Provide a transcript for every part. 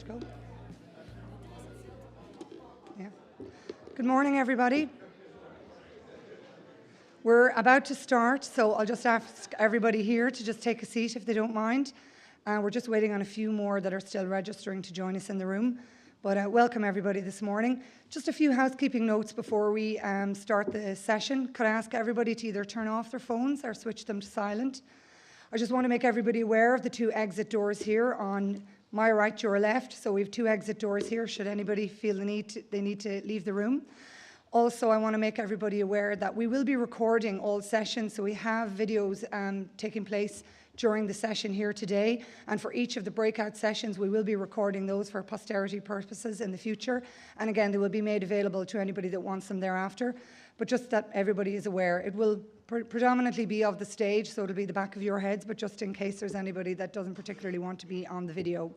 to go? Yeah. Good morning, everybody. We're about to start, so I'll just ask everybody here to just take a seat if they don't mind. We're just waiting on a few more that are still registering to join us in the room. But welcome everybody this morning. Just a few housekeeping notes before we start the session. Could I ask everybody to either turn off their phones or switch them to silent? I just want to make everybody aware of the two exit doors here on my right, your left. So we have two exit doors here should anybody feel they need to leave the room. Also, I want to make everybody aware that we will be recording all sessions, so we have videos taking place during the session here today, and for each of the breakout sessions we will be recording those for posterity purposes in the future, and again they will be made available to anybody that wants them thereafter, but just that everybody is aware. It will predominantly be of the stage, so it'll be the back of your heads, but just in case there's anybody that doesn't particularly want to be on the video.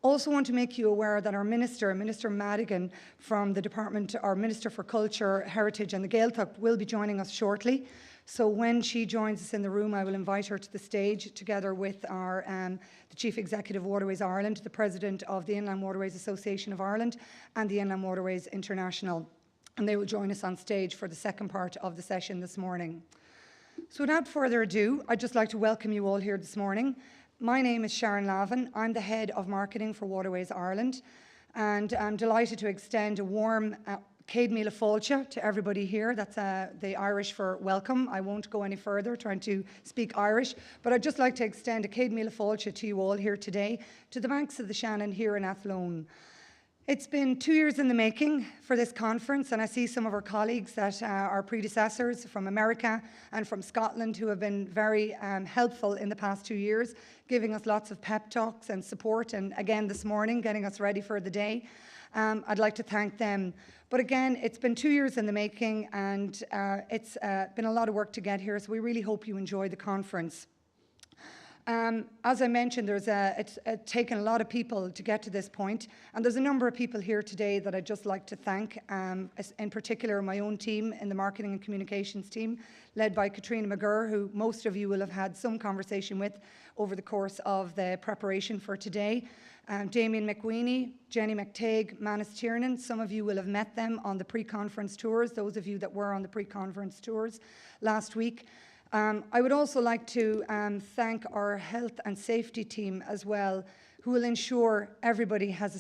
Also want to make you aware that our Minister Madigan from the Department, our Minister for Culture, Heritage and the Gaeltacht will be joining us shortly. So when she joins us in the room, I will invite her to the stage together with our the Chief Executive of Waterways Ireland, the President of the Inland Waterways Association of Ireland and the Inland Waterways International. And they will join us on stage for the second part of the session this morning. So without further ado, I'd just like to welcome you all here this morning. My name is Sharon Lavin. I'm the Head of Marketing for Waterways Ireland, and I'm delighted to extend a warm Céad Míle Fáilte to everybody here. That's the Irish for welcome. I won't go any further trying to speak Irish, but I'd just like to extend a Céad Míle Fáilte to you all here today, to the banks of the Shannon here in Athlone. It's been 2 years in the making for this conference, and I see some of our colleagues that our predecessors from America and from Scotland who have been very helpful in the past 2 years, giving us lots of pep talks and support, and again this morning getting us ready for the day. I'd like to thank them. But again, it's been 2 years in the making, and it's been a lot of work to get here, so we really hope you enjoy the conference. As I mentioned, it's taken a lot of people to get to this point, and there's a number of people here today that I'd just like to thank, in particular my own team in the marketing and communications team, led by Katrina McGurr, who most of you will have had some conversation with over the course of the preparation for today. Damien McWeeny, Jenny McTague, Manus Tiernan, some of you will have met them on the pre-conference tours, those of you that were on the pre-conference tours last week. I would also like to thank our health and safety team as well, who will ensure everybody has a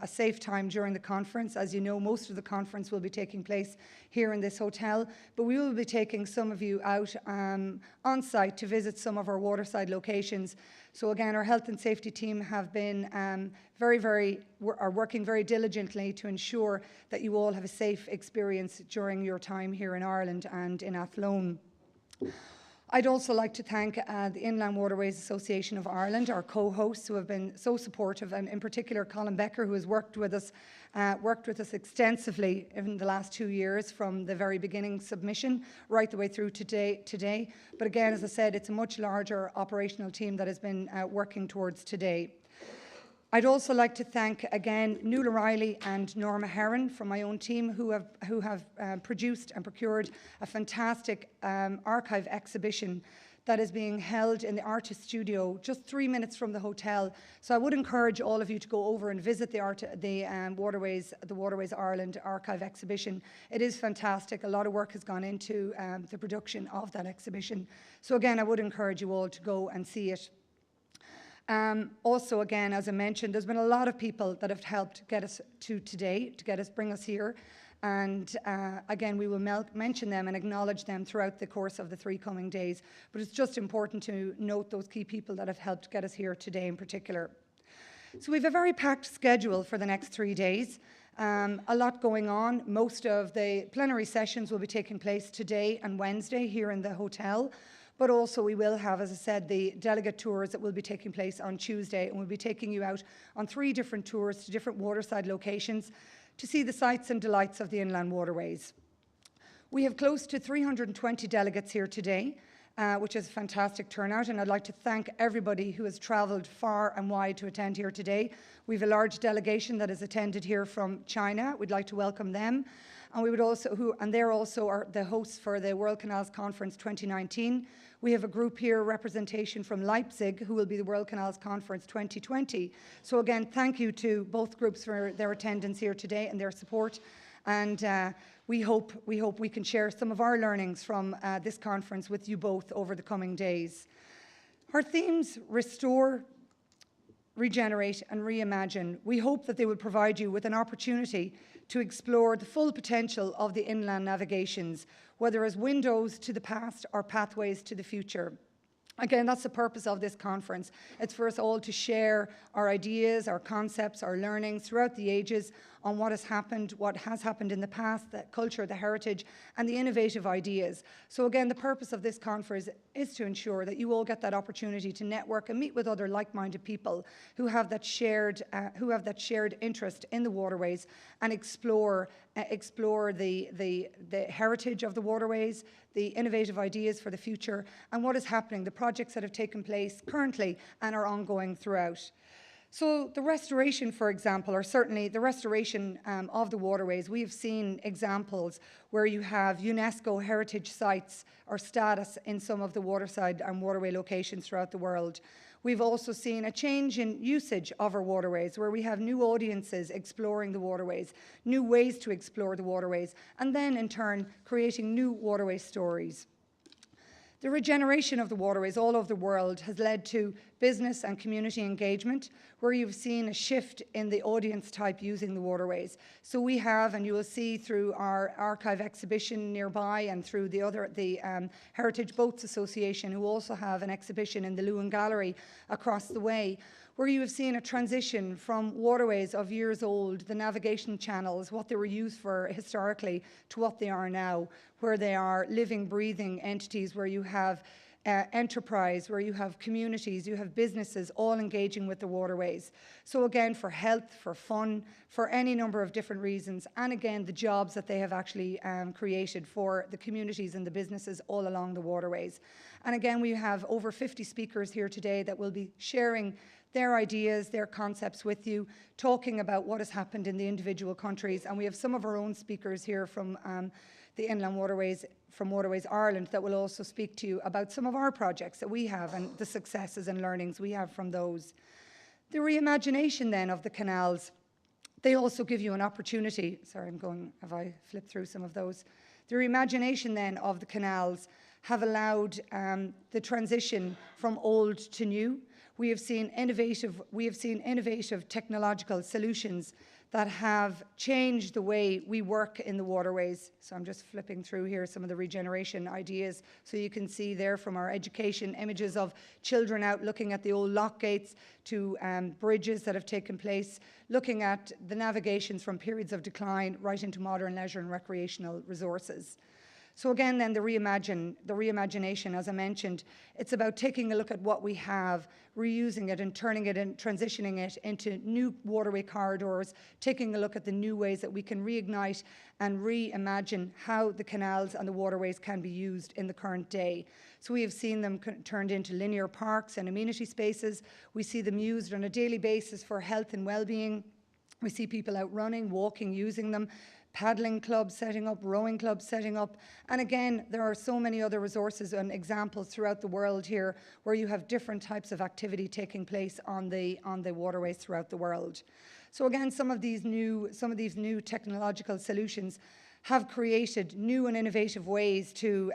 safe time during the conference. As you know, most of the conference will be taking place here in this hotel, but we will be taking some of you out on site to visit some of our waterside locations. So again, our health and safety team have been are working very diligently to ensure that you all have a safe experience during your time here in Ireland and in Athlone. I'd also like to thank the Inland Waterways Association of Ireland, our co-hosts who have been so supportive, and in particular Colin Becker, who has worked with us extensively in the last 2 years from the very beginning submission right the way through today. But again, as I said, it's a much larger operational team that has been working towards today. I'd also like to thank again Nuala Riley and Norma Heron from my own team who have produced and procured a fantastic archive exhibition that is being held in the Artist Studio just 3 minutes from the hotel. So I would encourage all of you to go over and visit the Waterways Ireland archive exhibition. It is fantastic. A lot of work has gone into the production of that exhibition. So again, I would encourage you all to go and see it. Also, again, as I mentioned, there's been a lot of people that have helped get us to today, bring us here. And again, we will mention them and acknowledge them throughout the course of the 3 coming days. But it's just important to note those key people that have helped get us here today in particular. So we have a very packed schedule for the next 3 days. A lot going on. Most of the plenary sessions will be taking place today and Wednesday here in the hotel. But also we will have, as I said, the delegate tours that will be taking place on Tuesday, and we'll be taking you out on 3 different tours to different waterside locations to see the sights and delights of the inland waterways. We have close to 320 delegates here today, which is a fantastic turnout, and I'd like to thank everybody who has travelled far and wide to attend here today. We have a large delegation that has attended here from China. We'd like to welcome them. and we would also, and they're also the hosts for the World Canals Conference 2019. We have a group here, representation from Leipzig, who will be the World Canals Conference 2020. So again, thank you to both groups for their attendance here today and their support. And we hope we can share some of our learnings from this conference with you both over the coming days. Our themes: restore, regenerate and reimagine. We hope that they will provide you with an opportunity to explore the full potential of the inland navigations, whether as windows to the past or pathways to the future. Again, that's the purpose of this conference. It's for us all to share our ideas, our concepts, our learnings throughout the ages on what has happened in the past, the culture, the heritage, and the innovative ideas. So again, the purpose of this conference is to ensure that you all get that opportunity to network and meet with other like-minded people who have that shared interest in the waterways and explore the heritage of the waterways, the innovative ideas for the future, and what is happening, the projects that have taken place currently and are ongoing throughout. So the restoration, for example, or certainly the restoration of the waterways, we have seen examples where you have UNESCO heritage sites or status in some of the waterside and waterway locations throughout the world. We've also seen a change in usage of our waterways, where we have new audiences exploring the waterways, new ways to explore the waterways, and then in turn creating new waterway stories. The regeneration of the waterways all over the world has led to business and community engagement, where you've seen a shift in the audience type using the waterways. So we have, and you will see through our archive exhibition nearby and through the Heritage Boats Association, who also have an exhibition in the Lewin Gallery across the way, where you have seen a transition from waterways of years old, the navigation channels, what they were used for historically, to what they are now, where they are living, breathing entities, where you have enterprise, where you have communities, you have businesses all engaging with the waterways. So again, for health, for fun, for any number of different reasons, and again, the jobs that they have actually created for the communities and the businesses all along the waterways. And again, we have over 50 speakers here today that will be sharing their ideas, their concepts with you, talking about what has happened in the individual countries. And we have some of our own speakers here from the Inland Waterways, from Waterways Ireland, that will also speak to you about some of our projects that we have and the successes and learnings we have from those. The reimagination then of the canals, they also give you an opportunity. Sorry, have I flipped through some of those? The reimagination then of the canals have allowed the transition from old to new. We have seen innovative technological solutions that have changed the way we work in the waterways. So I'm just flipping through here some of the regeneration ideas. So you can see there from our education images of children out looking at the old lock gates to bridges that have taken place, looking at the navigations from periods of decline right into modern leisure and recreational resources. So again, then the reimagination, as I mentioned, it's about taking a look at what we have, reusing it and turning it and transitioning it into new waterway corridors, taking a look at the new ways that we can reignite and reimagine how the canals and the waterways can be used in the current day. So we have seen them turned into linear parks and amenity spaces. We see them used on a daily basis for health and well-being. We see people out running, walking, using them. Paddling clubs setting up, rowing clubs setting up. And again, there are so many other resources and examples throughout the world here where you have different types of activity taking place on the waterways throughout the world. So again, some of these new technological solutions have created new and innovative ways to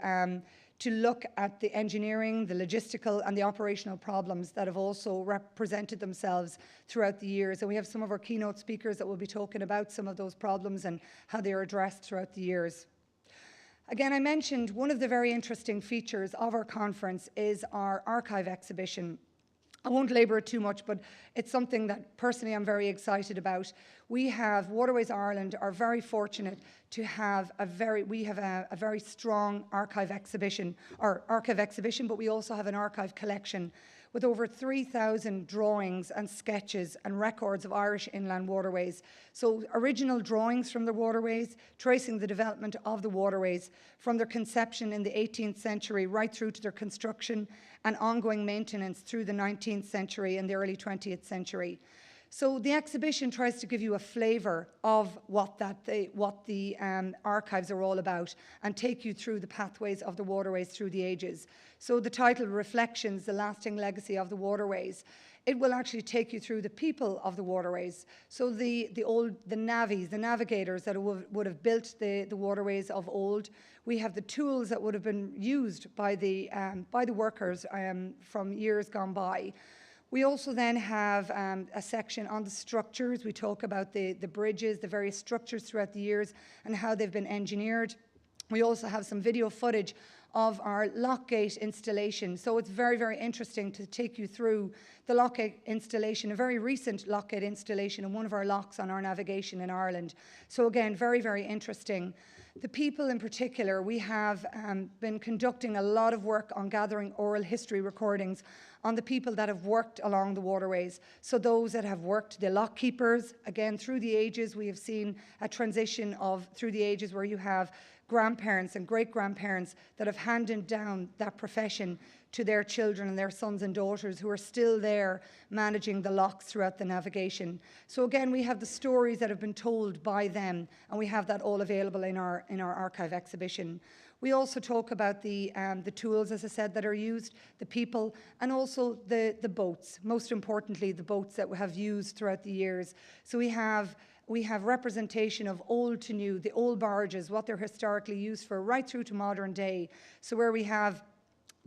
look at the engineering, the logistical and the operational problems that have also represented themselves throughout the years. And we have some of our keynote speakers that will be talking about some of those problems and how they are addressed throughout the years. Again, I mentioned one of the very interesting features of our conference is our archive exhibition. I won't labour it too much, but it's something that personally I'm very excited about. We have, Waterways Ireland are very fortunate to have a very strong archive exhibition, but we also have an archive collection with over 3,000 drawings and sketches and records of Irish inland waterways. So original drawings from the waterways, tracing the development of the waterways from their conception in the 18th century right through to their construction and ongoing maintenance through the 19th century and the early 20th century. So the exhibition tries to give you a flavour of what the archives are all about and take you through the pathways of the waterways through the ages. So the title, Reflections, the Lasting Legacy of the Waterways, it will actually take you through the people of the waterways. So the navies, the navigators that would have built the waterways of old. We have the tools that would have been used by the workers from years gone by. We also then have a section on the structures. We talk about the bridges, the various structures throughout the years and how they've been engineered. We also have some video footage of our lockgate installation. So it's very, very interesting to take you through the lockgate installation, a very recent lockgate installation in one of our locks on our navigation in Ireland. So again, very, very interesting. The people in particular, we have been conducting a lot of work on gathering oral history recordings on the people that have worked along the waterways. So those that have worked, the lock keepers, again, through the ages, we have seen a transition through the ages where you have grandparents and great-grandparents that have handed down that profession to their children and their sons and daughters who are still there managing the locks throughout the navigation. So again, we have the stories that have been told by them, and we have that all available in our archive exhibition. We also talk about the tools, as I said, that are used, the people, and also the boats. Most importantly, the boats that we have used throughout the years. So we have representation of old to new, the old barges, what they're historically used for, right through to modern day. So where we have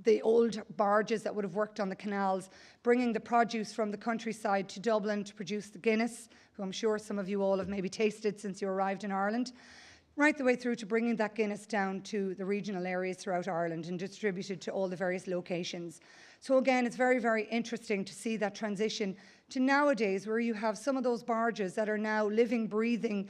the old barges that would have worked on the canals, bringing the produce from the countryside to Dublin to produce the Guinness, who I'm sure some of you all have maybe tasted since you arrived in Ireland, right the way through to bringing that Guinness down to the regional areas throughout Ireland and distributed to all the various locations. So again, it's very, very interesting to see that transition to nowadays where you have some of those barges that are now living, breathing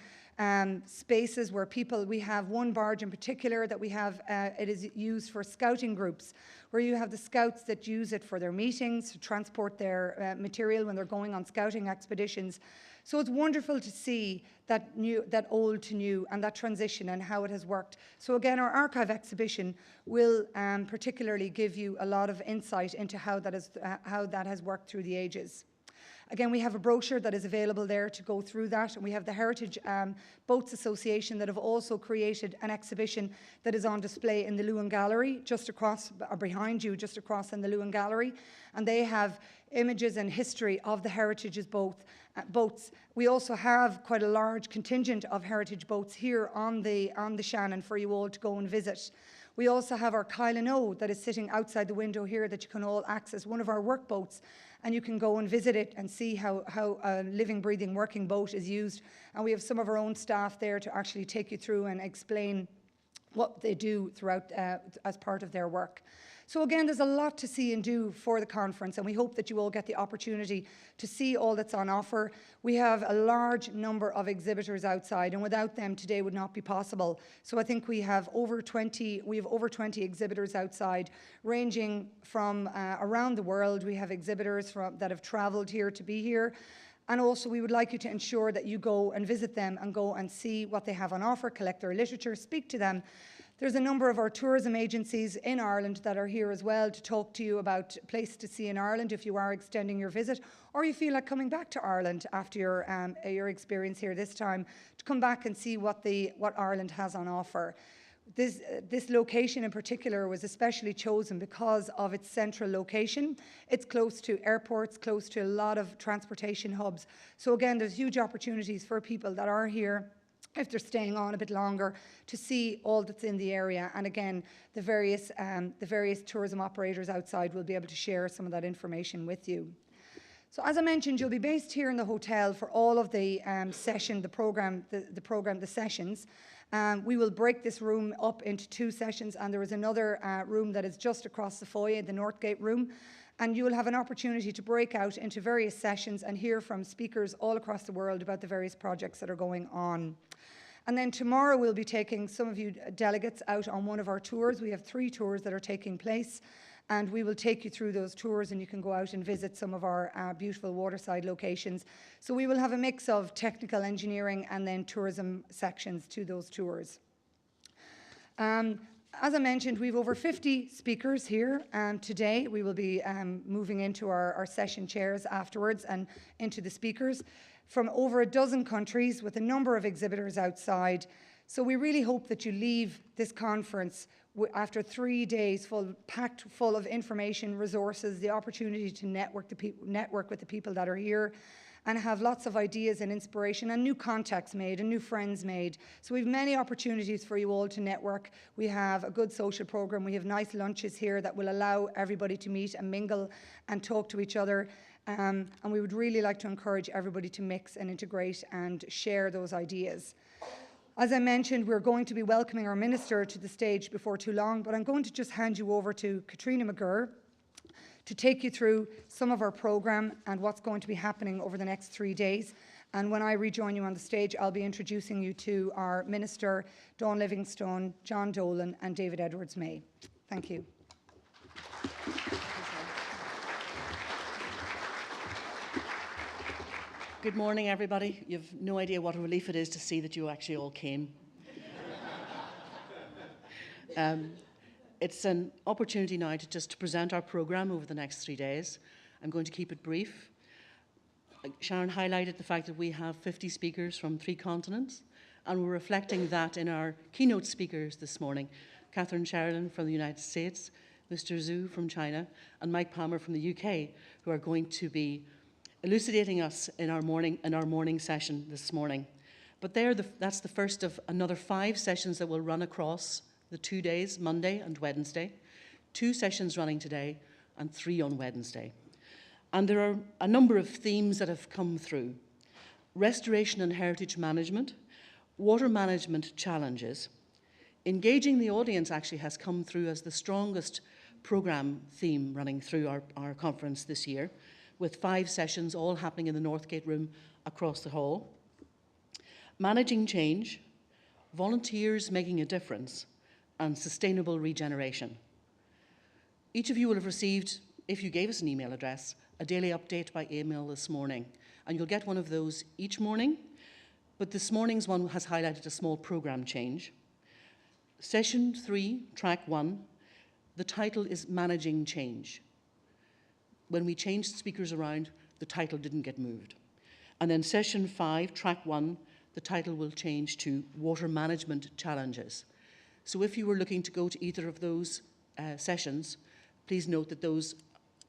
spaces where we have one barge in particular that we have, it is used for scouting groups, where you have the scouts that use it for their meetings, to transport their material when they're going on scouting expeditions. So it's wonderful to see that old to new and that transition and how it has worked. So again, our archive exhibition will particularly give you a lot of insight into how that has worked through the ages. Again, we have a brochure that is available there to go through that. And we have the Heritage Boats Association that have also created an exhibition that is on display in the Lewin Gallery, just across, or behind you, just across in the Lewin Gallery. And they have images and history of the heritage boats. We also have quite a large contingent of heritage boats here on the Shannon for you all to go and visit. We also have our Kylan that is sitting outside the window here that you can all access, one of our work boats, and you can go and visit it and see how a living, breathing, working boat is used. And we have some of our own staff there to actually take you through and explain what they do throughout as part of their work. So again, there's a lot to see and do for the conference, and we hope that you all get the opportunity to see all that's on offer. We have a large number of exhibitors outside, and without them today would not be possible. So I think we have over 20 exhibitors outside, ranging from around the world. We have exhibitors that have traveled here to be here. And also we would like you to ensure that you go and visit them and go and see what they have on offer, collect their literature, speak to them. There's a number of our tourism agencies in Ireland that are here as well to talk to you about places to see in Ireland if you are extending your visit, or you feel like coming back to Ireland after your experience here this time, to come back and see what Ireland has on offer. This location in particular was especially chosen because of its central location. It's close to airports, close to a lot of transportation hubs. So again, there's huge opportunities for people that are here, if they're staying on a bit longer, to see all that's in the area. And again, the various tourism operators outside will be able to share some of that information with you. So as I mentioned, you'll be based here in the hotel for all of the sessions. We will break this room up into 2 sessions, and there is another room that is just across the foyer, the Northgate room. And you will have an opportunity to break out into various sessions and hear from speakers all across the world about the various projects that are going on. And then tomorrow we'll be taking some of you delegates out on one of our tours. We have 3 tours that are taking place, and we will take you through those tours, and you can go out and visit some of our beautiful waterside locations. So we will have a mix of technical engineering and then tourism sections to those tours. As I mentioned, we have over 50 speakers here today. We will be moving into our session chairs afterwards and into the speakers from over a dozen countries with a number of exhibitors outside. So we really hope that you leave this conference after 3 days packed full of information, resources, the opportunity to network with the people that are here, and have lots of ideas and inspiration and new contacts made and new friends made. So we have many opportunities for you all to network. We have a good social program. We have nice lunches here that will allow everybody to meet and mingle and talk to each other. And we would really like to encourage everybody to mix and integrate and share those ideas. As I mentioned, we're going to be welcoming our minister to the stage before too long, but I'm going to just hand you over to Katrina McGurr to take you through some of our programme and what's going to be happening over the next 3 days. And when I rejoin you on the stage, I'll be introducing you to our Minister, Dawn Livingstone, John Dolan and David Edwards-May. Thank you. Good morning, everybody. You've no idea what a relief it is to see that you actually all came. It's an opportunity now to present our programme over the next 3 days. I'm going to keep it brief. Sharon highlighted the fact that we have 50 speakers from 3 continents, and we're reflecting that in our keynote speakers this morning. Catherine Sheridan from the United States, Mr. Zhu from China, and Mike Palmer from the UK, who are going to be elucidating us in our morning session this morning. But that's the first of another 5 sessions that will run across the 2 days, Monday and Wednesday, 2 sessions running today and 3 on Wednesday. And there are a number of themes that have come through. Restoration and heritage management, water management challenges. Engaging the audience actually has come through as the strongest programme theme running through our conference this year, with 5 sessions all happening in the Northgate room across the hall. Managing change, volunteers making a difference, and sustainable regeneration. Each of you will have received, if you gave us an email address, a daily update by email this morning, and you'll get one of those each morning, but this morning's one has highlighted a small programme change. Session 3, track 1, the title is Managing Change. When we changed speakers around, the title didn't get moved. And then session 5, track 1, the title will change to Water Management Challenges. So if you were looking to go to either of those sessions, please note that those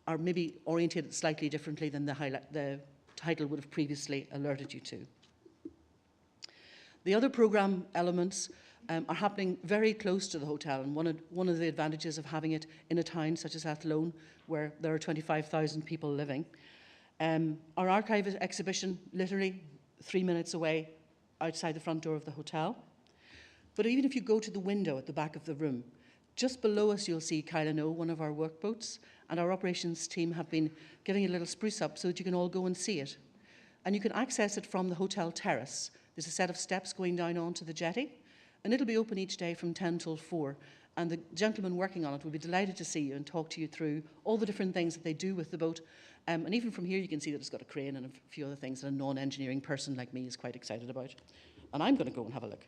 are maybe orientated slightly differently than the title would have previously alerted you to. The other programme elements are happening very close to the hotel, and one of the advantages of having it in a town such as Athlone, where there are 25,000 people living. Our archive exhibition, literally 3 minutes away outside the front door of the hotel. But even if you go to the window at the back of the room, just below us you'll see Gaeltacht, one of our workboats, and our operations team have been giving it a little spruce up so that you can all go and see it. And you can access it from the hotel terrace. There's a set of steps going down onto the jetty, and it'll be open each day from 10 till 4. And the gentleman working on it will be delighted to see you and talk to you through all the different things that they do with the boat. And even from here you can see that it's got a crane and a few other things that a non-engineering person like me is quite excited about. And I'm going to go and have a look.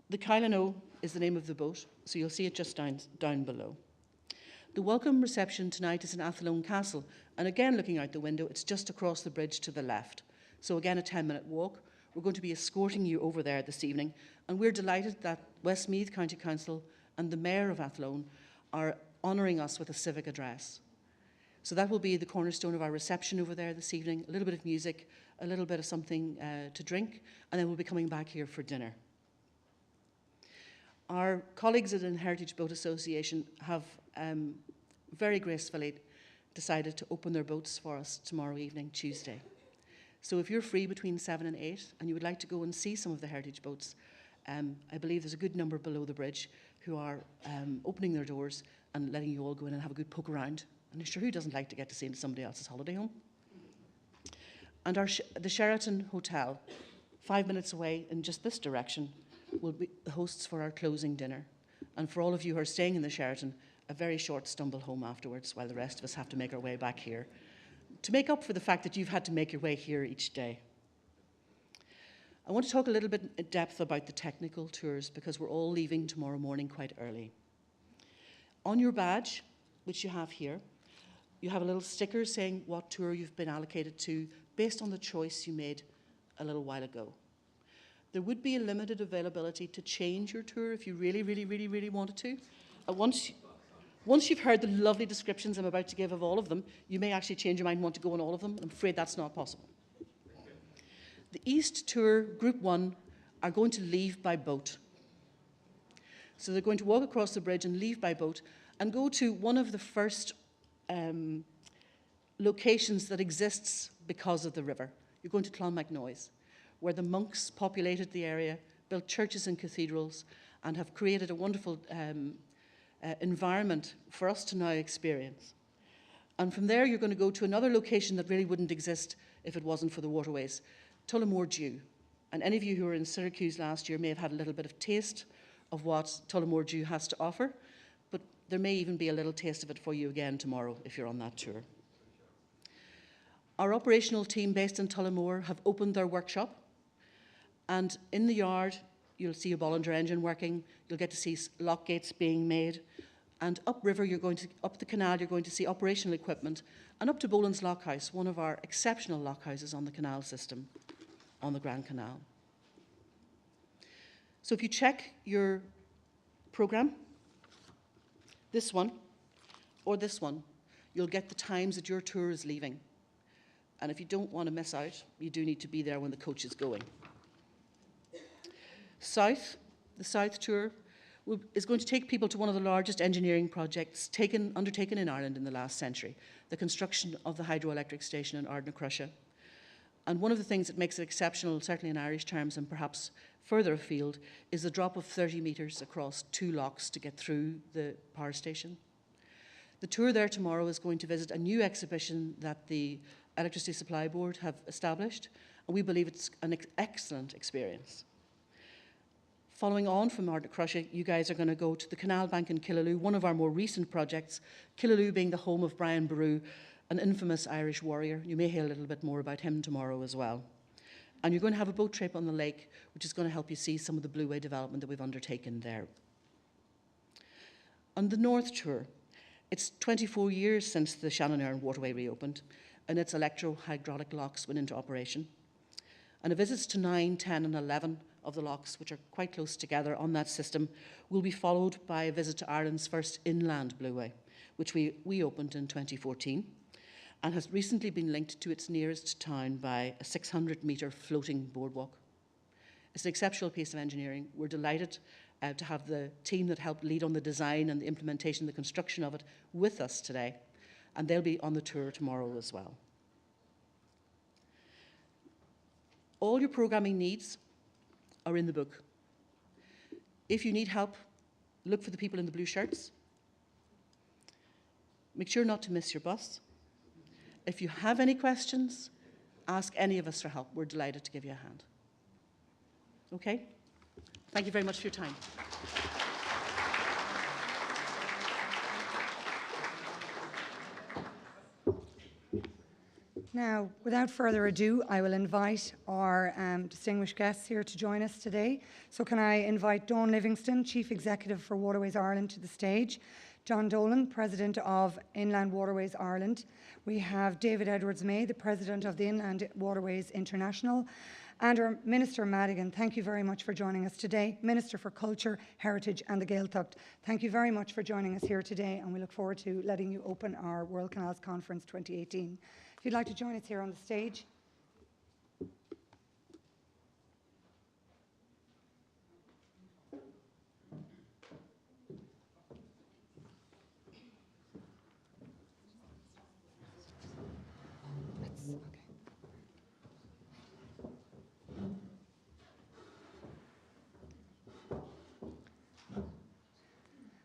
The Gaeltacht is the name of the boat, so you'll see it just down below. The welcome reception tonight is in Athlone Castle, and again looking out the window, it's just across the bridge to the left. So again, a 10-minute walk. We're going to be escorting you over there this evening, and we're delighted that Westmeath County Council and the Mayor of Athlone are honouring us with a civic address. So that will be the cornerstone of our reception over there this evening, a little bit of music, a little bit of something to drink, and then we'll be coming back here for dinner. Our colleagues at the Heritage Boat Association have very gracefully decided to open their boats for us tomorrow evening, Tuesday. So if you're free between 7 and 8 and you would like to go and see some of the heritage boats, I believe there's a good number below the bridge who are opening their doors and letting you all go in and have a good poke around. And I'm sure who doesn't like to get to see somebody else's holiday home? And the Sheraton Hotel, 5 minutes away in just this direction, will be the hosts for our closing dinner. And for all of you who are staying in the Sheraton, a very short stumble home afterwards while the rest of us have to make our way back here, to make up for the fact that you've had to make your way here each day. I want to talk a little bit in depth about the technical tours because we're all leaving tomorrow morning quite early. On your badge, which you have here, you have a little sticker saying what tour you've been allocated to based on the choice you made a little while ago. There would be a limited availability to change your tour if you really wanted to. Once you've heard the lovely descriptions I'm about to give of all of them, you may actually change your mind and want to go on all of them. I'm afraid that's not possible. The East Tour Group 1 are going to leave by boat. So they're going to walk across the bridge and leave by boat and go to one of the first locations that exists because of the river. You're going to Clonmacnoise, where the monks populated the area, built churches and cathedrals, and have created a wonderful environment for us to now experience. And from there, you're going to go to another location that really wouldn't exist if it wasn't for the Waterways, Tullamore Dew. And any of you who were in Syracuse last year may have had a little bit of taste of what Tullamore Dew has to offer, but there may even be a little taste of it for you again tomorrow if you're on that tour. Our operational team based in Tullamore have opened their workshop, and in the yard you'll see a Bollinger engine working, you'll get to see lock gates being made, and upriver up the canal you're going to see operational equipment, and up to Boland's Lockhouse, one of our exceptional lockhouses on the canal system on the Grand Canal. So if you check your programme, this one or this one, you'll get the times that your tour is leaving. And if you don't want to miss out, you do need to be there when the coach is going. The South Tour is going to take people to one of the largest engineering projects undertaken in Ireland in the last century, the construction of the hydroelectric station in Ardnacrusha. And one of the things that makes it exceptional, certainly in Irish terms and perhaps further afield, is the drop of 30 metres across 2 locks to get through the power station. The tour there tomorrow is going to visit a new exhibition that the Electricity Supply Board have established, and we believe it's an excellent experience. Following on from Ardnacrusha, you guys are going to go to the Canal Bank in Killaloe, one of our more recent projects, Killaloe being the home of Brian Boru, an infamous Irish warrior. You may hear a little bit more about him tomorrow as well. And you're going to have a boat trip on the lake, which is going to help you see some of the Blueway development that we've undertaken there. On the North Tour, it's 24 years since the Shannon Waterway reopened, and its electro-hydraulic locks went into operation. And the visits to 9, 10 and 11 of the locks, which are quite close together on that system, will be followed by a visit to Ireland's first inland Blueway, which we opened in 2014 and has recently been linked to its nearest town by a 600-metre floating boardwalk. It's an exceptional piece of engineering. We're delighted to have the team that helped lead on the design and the implementation, the construction of it with us today, and they'll be on the tour tomorrow as well. All your programming needs are in the book. If you need help, look for the people in the blue shirts. Make sure not to miss your bus. If you have any questions, ask any of us for help. We're delighted to give you a hand. Okay? Thank you very much for your time. Now, without further ado, I will invite our distinguished guests here to join us today. So can I invite Dawn Livingstone, Chief Executive for Waterways Ireland, to the stage. John Dolan, President of Inland Waterways Ireland. We have David Edwards-May, the President of the Inland Waterways International. And our Minister Madigan, thank you very much for joining us today. Minister for Culture, Heritage and the Gaeltacht. Thank you very much for joining us here today, and we look forward to letting you open our World Canals Conference 2018. If you'd like to join us here on the stage.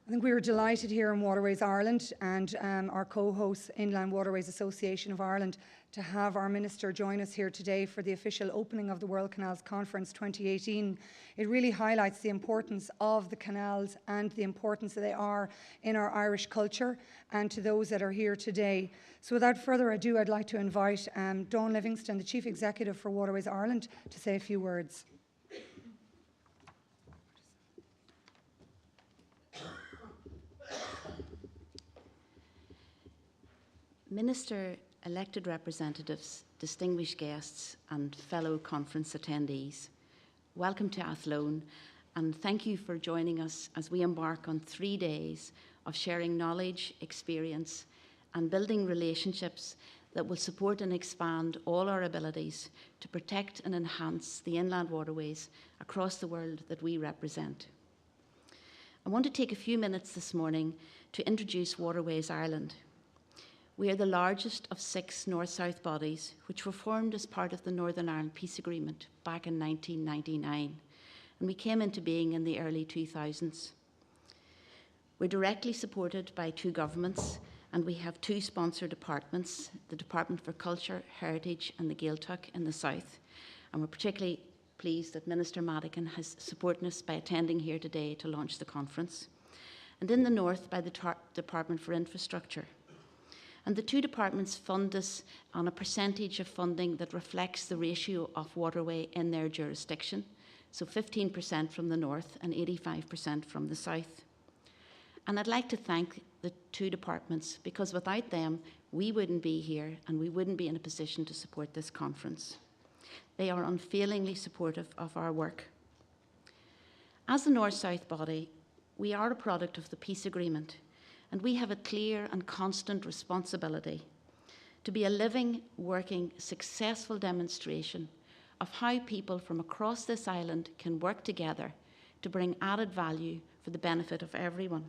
I think we were delighted here in Waterways Ireland and our co-host Inland Waterways Association of Ireland to have our Minister join us here today for the official opening of the World Canals Conference 2018. It really highlights the importance of the canals and the importance that they are in our Irish culture and to those that are here today. So without further ado, I'd like to invite Dawn Livingstone, the Chief Executive for Waterways Ireland, to say a few words. Minister, elected representatives, distinguished guests and fellow conference attendees, welcome to Athlone and thank you for joining us as we embark on 3 days of sharing knowledge, experience and building relationships that will support and expand all our abilities to protect and enhance the inland waterways across the world that we represent. I want to take a few minutes this morning to introduce Waterways Ireland. We are the largest of 6 north-south bodies which were formed as part of the Northern Ireland Peace Agreement back in 1999, and we came into being in the early 2000s. We're directly supported by 2 governments, and we have 2 sponsor departments, the Department for Culture, Heritage and the Gaeltacht in the south, and we're particularly pleased that Minister Madigan has supported us by attending here today to launch the conference, and in the north by the Department for Infrastructure. And the 2 departments fund us on a percentage of funding that reflects the ratio of waterway in their jurisdiction, so 15% from the north and 85% from the south. And I'd like to thank the 2 departments because without them, we wouldn't be here and we wouldn't be in a position to support this conference. They are unfailingly supportive of our work. As a north-south body, we are a product of the peace agreement, and we have a clear and constant responsibility to be a living, working, successful demonstration of how people from across this island can work together to bring added value for the benefit of everyone.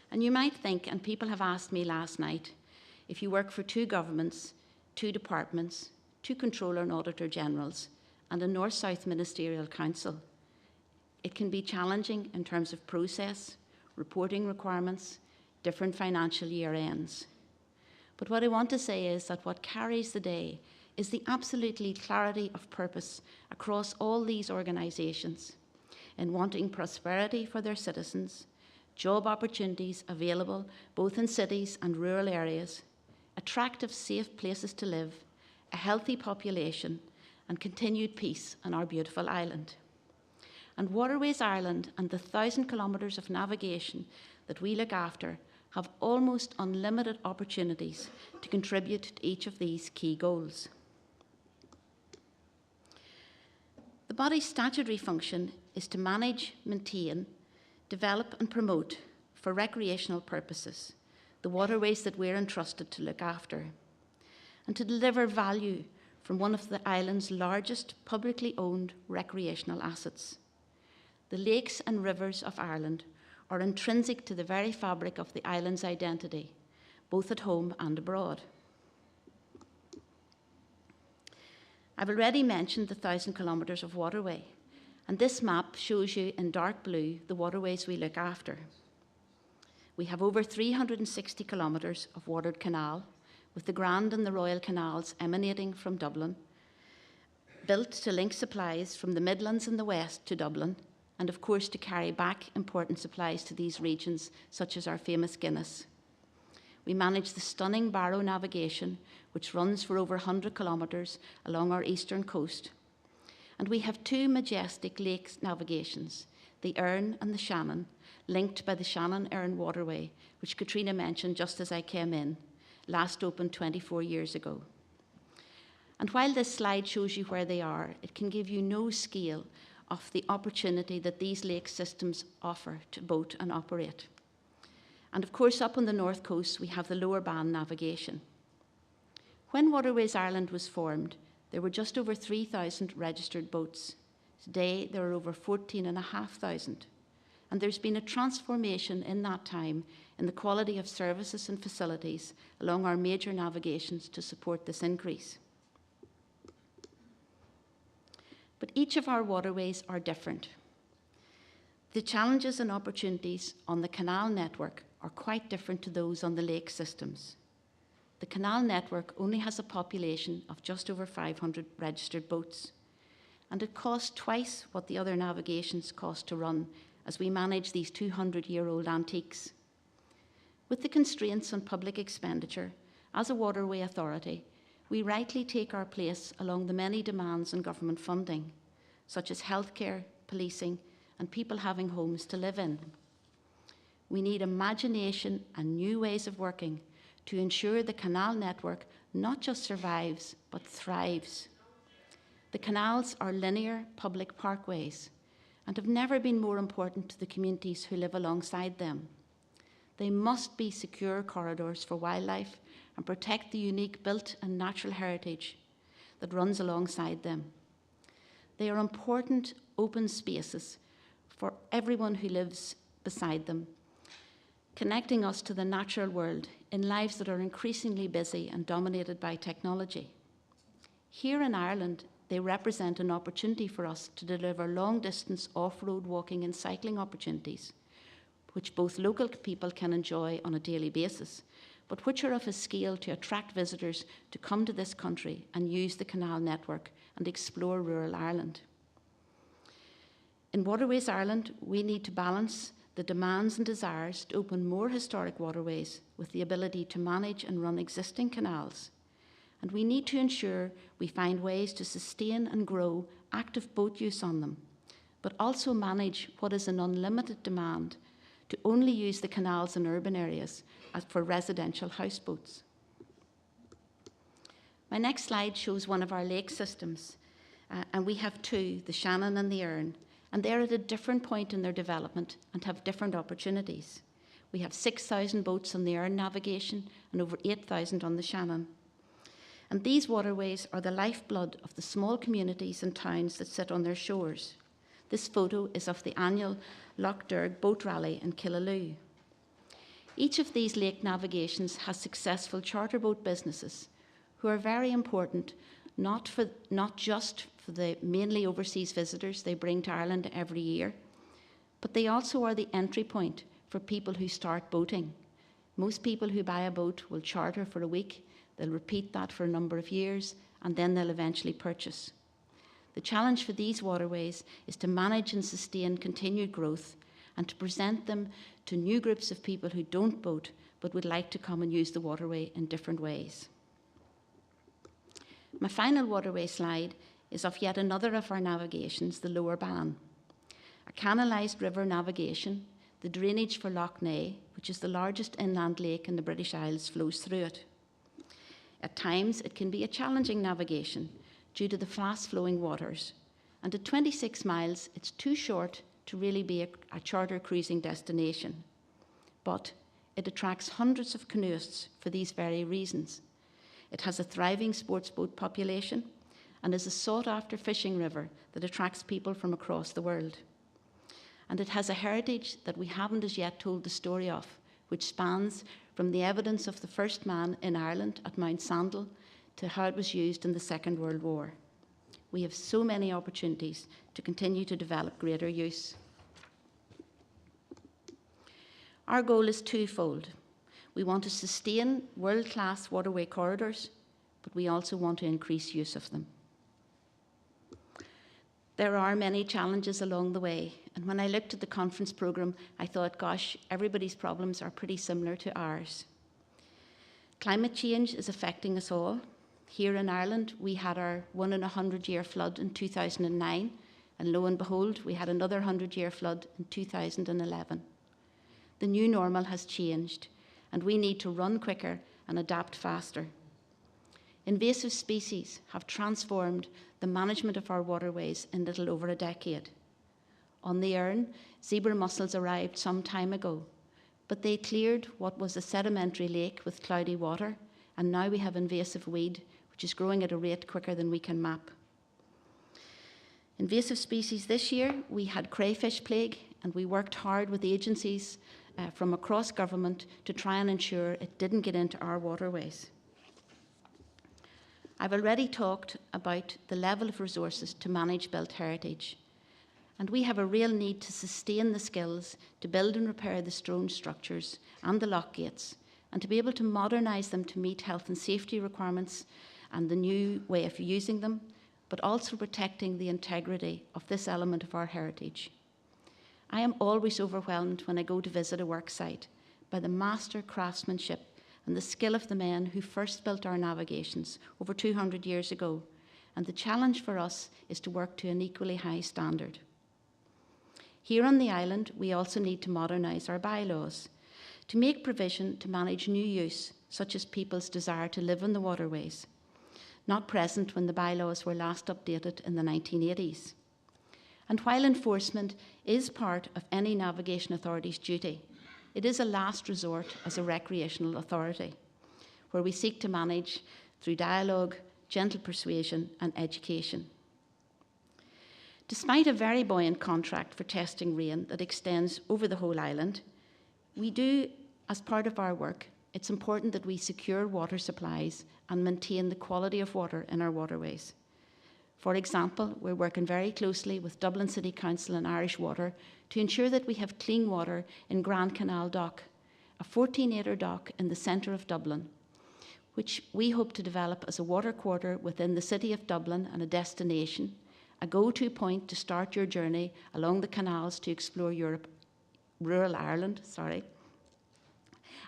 And you might think, and people have asked me last night, if you work for 2 governments, 2 departments, 2 Controller and Auditor Generals, and a North-South Ministerial Council, it can be challenging in terms of process, reporting requirements, different financial year ends. But what I want to say is that what carries the day is the absolutely clarity of purpose across all these organisations in wanting prosperity for their citizens, job opportunities available both in cities and rural areas, attractive, safe places to live, a healthy population, and continued peace on our beautiful island. And Waterways Ireland and the 1,000 kilometres of navigation that we look after have almost unlimited opportunities to contribute to each of these key goals. The body's statutory function is to manage, maintain, develop and promote for recreational purposes the waterways that we're entrusted to look after, and to deliver value from one of the island's largest publicly owned recreational assets. The lakes and rivers of Ireland are intrinsic to the very fabric of the island's identity, both at home and abroad. I've already mentioned the 1,000 kilometres of waterway, and this map shows you in dark blue the waterways we look after. We have over 360 kilometres of watered canal, with the Grand and the Royal Canals emanating from Dublin, built to link supplies from the Midlands and the West to Dublin, and of course to carry back important supplies to these regions, such as our famous Guinness. We manage the stunning Barrow navigation, which runs for over 100 kilometres along our eastern coast. And we have 2 majestic lake navigations, the Erne and the Shannon, linked by the Shannon-Erne waterway, which Katrina mentioned just as I came in, last opened 24 years ago. And while this slide shows you where they are, it can give you no scale of the opportunity that these lake systems offer to boat and operate. And of course, up on the north coast, we have the lower band navigation. When Waterways Ireland was formed, there were just over 3,000 registered boats. Today, there are over 14,500. And there's been a transformation in that time in the quality of services and facilities along our major navigations to support this increase. But each of our waterways are different. The challenges and opportunities on the canal network are quite different to those on the lake systems. The canal network only has a population of just over 500 registered boats, and it costs twice what the other navigations cost to run as we manage these 200-year-old antiques. With the constraints on public expenditure, as a waterway authority, we rightly take our place along the many demands on government funding, such as healthcare, policing, and people having homes to live in. We need imagination and new ways of working to ensure the canal network not just survives, but thrives. The canals are linear public parkways and have never been more important to the communities who live alongside them. They must be secure corridors for wildlife and protect the unique built and natural heritage that runs alongside them. They are important open spaces for everyone who lives beside them, connecting us to the natural world in lives that are increasingly busy and dominated by technology. Here in Ireland, they represent an opportunity for us to deliver long-distance off-road walking and cycling opportunities, which both local people can enjoy on a daily basis, but which are of a scale to attract visitors to come to this country and use the canal network and explore rural Ireland. In Waterways Ireland, we need to balance the demands and desires to open more historic waterways with the ability to manage and run existing canals. And we need to ensure we find ways to sustain and grow active boat use on them, but also manage what is an unlimited demand to only use the canals in urban areas as for residential houseboats. My next slide shows one of our lake systems, and we have two, the Shannon and the Erne, and they're at a different point in their development and have different opportunities. We have 6,000 boats on the Erne navigation and over 8,000 on the Shannon. And these waterways are the lifeblood of the small communities and towns that sit on their shores. This photo is of the annual Lough Derg boat rally in Killaloo. Each of these lake navigations has successful charter boat businesses who are very important, not just for the mainly overseas visitors they bring to Ireland every year, but they also are the entry point for people who start boating. Most people who buy a boat will charter for a week, they'll repeat that for a number of years, and then they'll eventually purchase. The challenge for these waterways is to manage and sustain continued growth and to present them to new groups of people who don't boat but would like to come and use the waterway in different ways. My final waterway slide is of yet another of our navigations, the Lower Bann. A canalised river navigation, the drainage for Lough Neagh, which is the largest inland lake in the British Isles, flows through it. At times, it can be a challenging navigation due to the fast-flowing waters, and at 26 miles, it's too short to really be a charter cruising destination. But it attracts hundreds of canoeists for these very reasons. It has a thriving sports boat population and is a sought-after fishing river that attracts people from across the world. And it has a heritage that we haven't as yet told the story of, which spans from the evidence of the first man in Ireland at Mount Sandal to how it was used in the Second World War. We have so many opportunities to continue to develop greater use. Our goal is twofold. We want to sustain world-class waterway corridors, but we also want to increase use of them. There are many challenges along the way, and when I looked at the conference programme, I thought, gosh, everybody's problems are pretty similar to ours. Climate change is affecting us all. Here in Ireland, we had our 1 in 100-year flood in 2009, and lo and behold, we had another 100-year flood in 2011. The new normal has changed, and we need to run quicker and adapt faster. Invasive species have transformed the management of our waterways in little over a decade. On the Erne, zebra mussels arrived some time ago, but they cleared what was a sedimentary lake with cloudy water, and now we have invasive weed, which is growing at a rate quicker than we can map. Invasive species this year, we had crayfish plague, and we worked hard with agencies from across government to try and ensure it didn't get into our waterways. I've already talked about the level of resources to manage built heritage. and we have a real need to sustain the skills to build and repair the stone structures and the lock gates, and to be able to modernise them to meet health and safety requirements and the new way of using them, but also protecting the integrity of this element of our heritage. I am always overwhelmed when I go to visit a work site by the master craftsmanship and the skill of the men who first built our navigations over 200 years ago, and the challenge for us is to work to an equally high standard. Here on the island, we also need to modernise our bylaws to make provision to manage new use, such as people's desire to live on the waterways, not present when the bylaws were last updated in the 1980s. And while enforcement is part of any navigation authority's duty, it is a last resort as a recreational authority, where we seek to manage through dialogue, gentle persuasion and education. Despite a very buoyant contract for testing rain that extends over the whole island, we do, as part of our work, it's important that we secure water supplies and maintain the quality of water in our waterways. For example, we're working very closely with Dublin City Council and Irish Water to ensure that we have clean water in Grand Canal Dock, a 14-acre dock in the centre of Dublin, which we hope to develop as a water quarter within the city of Dublin and a destination, a go-to point to start your journey along the canals to explore rural Ireland,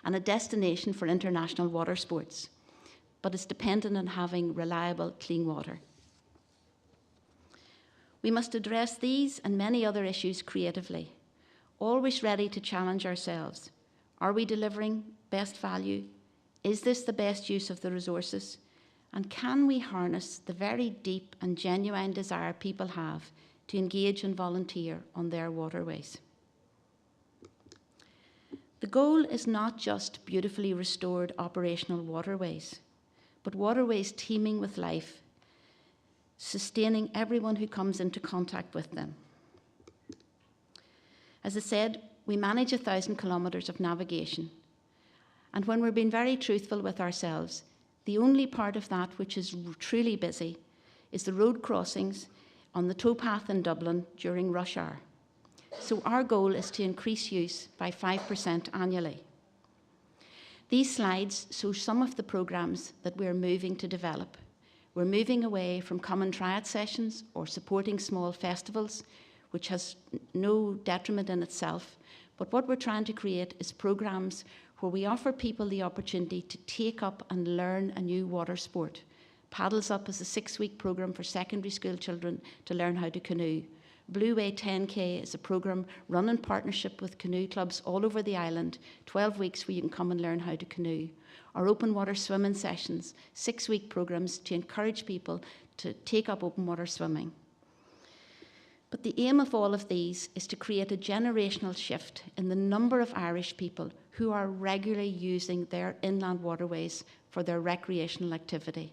and a destination for international water sports, but it's dependent on having reliable, clean water. We must address these and many other issues creatively, always ready to challenge ourselves. Are we delivering best value? Is this the best use of the resources? And can we harness the very deep and genuine desire people have to engage and volunteer on their waterways? The goal is not just beautifully restored operational waterways, but waterways teeming with life, sustaining everyone who comes into contact with them. As I said, we manage 1,000 kilometres of navigation, and when we're being very truthful with ourselves, the only part of that which is truly busy is the road crossings on the towpath in Dublin during rush hour. So our goal is to increase use by 5% annually. These slides show some of the programmes that we're moving to develop. We're moving away from common triad sessions or supporting small festivals, which has no detriment in itself, but what we're trying to create is programmes where we offer people the opportunity to take up and learn a new water sport. Paddles Up is a 6-week programme for secondary school children to learn how to canoe. Blue Way 10K is a programme run in partnership with canoe clubs all over the island, 12 weeks where you can come and learn how to canoe. Our open water swimming sessions, 6-week programmes to encourage people to take up open water swimming. But the aim of all of these is to create a generational shift in the number of Irish people who are regularly using their inland waterways for their recreational activity.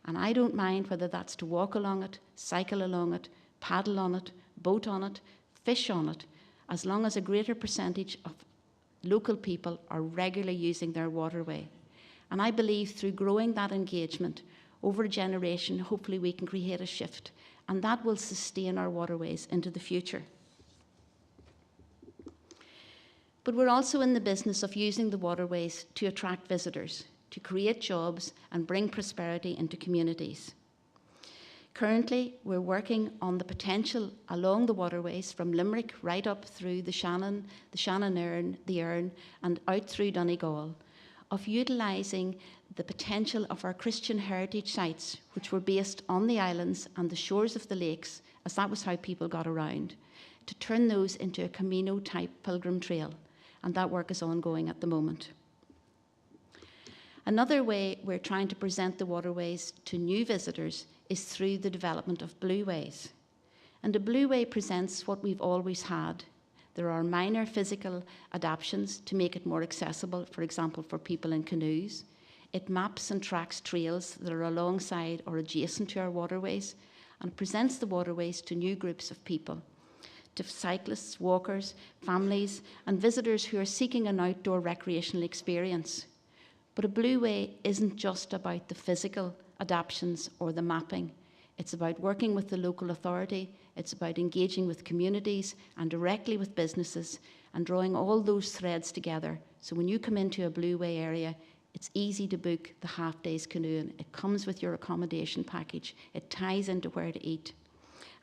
And I don't mind whether that's to walk along it, cycle along it, paddle on it, boat on it, fish on it, as long as a greater percentage of local people are regularly using their waterway. And I believe through growing that engagement over a generation, hopefully we can create a shift, and that will sustain our waterways into the future. But we're also in the business of using the waterways to attract visitors, to create jobs and bring prosperity into communities. Currently, we're working on the potential along the waterways from Limerick right up through the Shannon Erne, the Erne, and out through Donegal, of utilising the potential of our Christian heritage sites, which were based on the islands and the shores of the lakes, as that was how people got around, to turn those into a Camino-type pilgrim trail, and that work is ongoing at the moment. Another way we're trying to present the waterways to new visitors is through the development of Blue Ways. And a Blue Way presents what we've always had. There are minor physical adaptations to make it more accessible, for example, for people in canoes. It maps and tracks trails that are alongside or adjacent to our waterways, and presents the waterways to new groups of people, to cyclists, walkers, families, and visitors who are seeking an outdoor recreational experience. But a Blue Way isn't just about the physical adaptations or the mapping. It's about working with the local authority, it's about engaging with communities and directly with businesses and drawing all those threads together. So when you come into a Blue Way area, it's easy to book the half-days canoeing. It comes with your accommodation package. It ties into where to eat.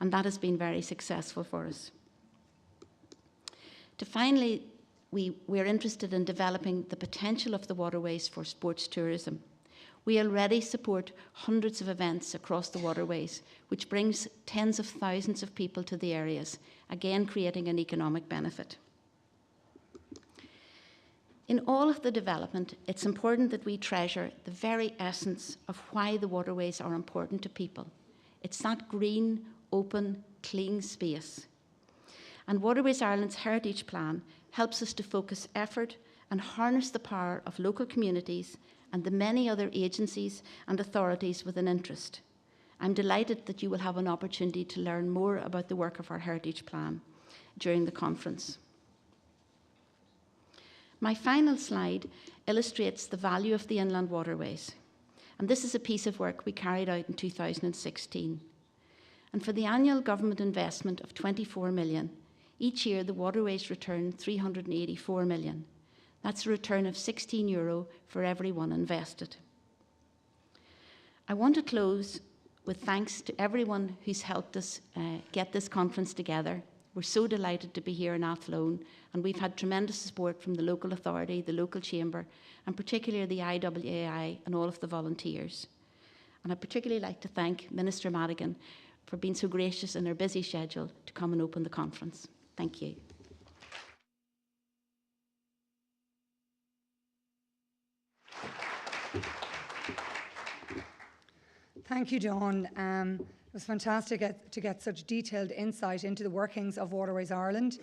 And that has been very successful for us. Finally, we're interested in developing the potential of the waterways for sports tourism. We already support hundreds of events across the waterways, which brings tens of thousands of people to the areas, again creating an economic benefit. In all of the development, it's important that we treasure the very essence of why the waterways are important to people. It's that green, open, clean space. And Waterways Ireland's Heritage Plan helps us to focus effort and harness the power of local communities and the many other agencies and authorities with an interest. I'm delighted that you will have an opportunity to learn more about the work of our Heritage Plan during the conference. My final slide illustrates the value of the inland waterways. And this is a piece of work we carried out in 2016. And for the annual government investment of 24 million, each year the waterways return 384 million. That's a return of €16 for every one invested. I want to close with thanks to everyone who's helped us get this conference together. We're so delighted to be here in Athlone, and we've had tremendous support from the local authority, the local chamber, and particularly the IWAI and all of the volunteers. And I'd particularly like to thank Minister Madigan for being so gracious in her busy schedule to come and open the conference. Thank you. Thank you, Dawn. It was fantastic to get such detailed insight into the workings of Waterways Ireland.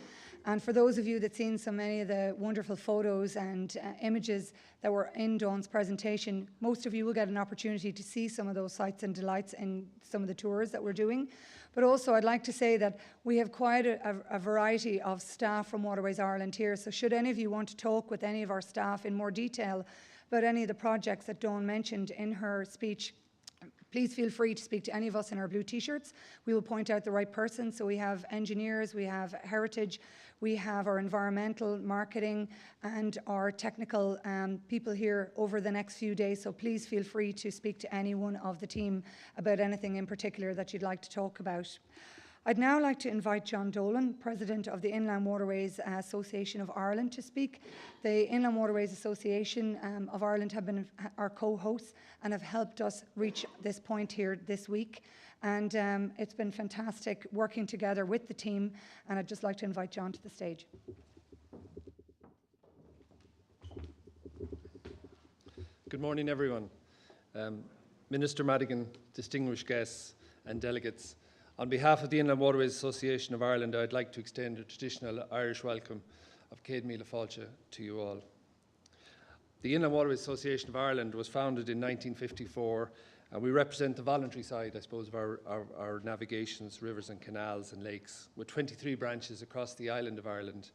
And for those of you that seen so many of the wonderful photos and images that were in Dawn's presentation, most of you will get an opportunity to see some of those sights and delights in some of the tours that we're doing. But also I'd like to say that we have quite a variety of staff from Waterways Ireland here. So should any of you want to talk with any of our staff in more detail about any of the projects that Dawn mentioned in her speech, please feel free to speak to any of us in our blue t-shirts. We will point out the right person. So we have engineers, we have heritage, we have our environmental, marketing, and our technical people here over the next few days. So please feel free to speak to anyone of the team about anything in particular that you'd like to talk about. I'd now like to invite John Dolan, President of the Inland Waterways Association of Ireland, to speak. The Inland Waterways Association of Ireland have been our co-hosts and have helped us reach this point here this week. And it's been fantastic working together with the team. And I'd just like to invite John to the stage. Good morning, everyone. Minister Madigan, distinguished guests and delegates, on behalf of the Inland Waterways Association of Ireland, I'd like to extend a traditional Irish welcome of Céad Míle Fáilte to you all. The Inland Waterways Association of Ireland was founded in 1954, and we represent the voluntary side, I suppose, of our navigations, rivers and canals and lakes, with 23 branches across the island of Ireland.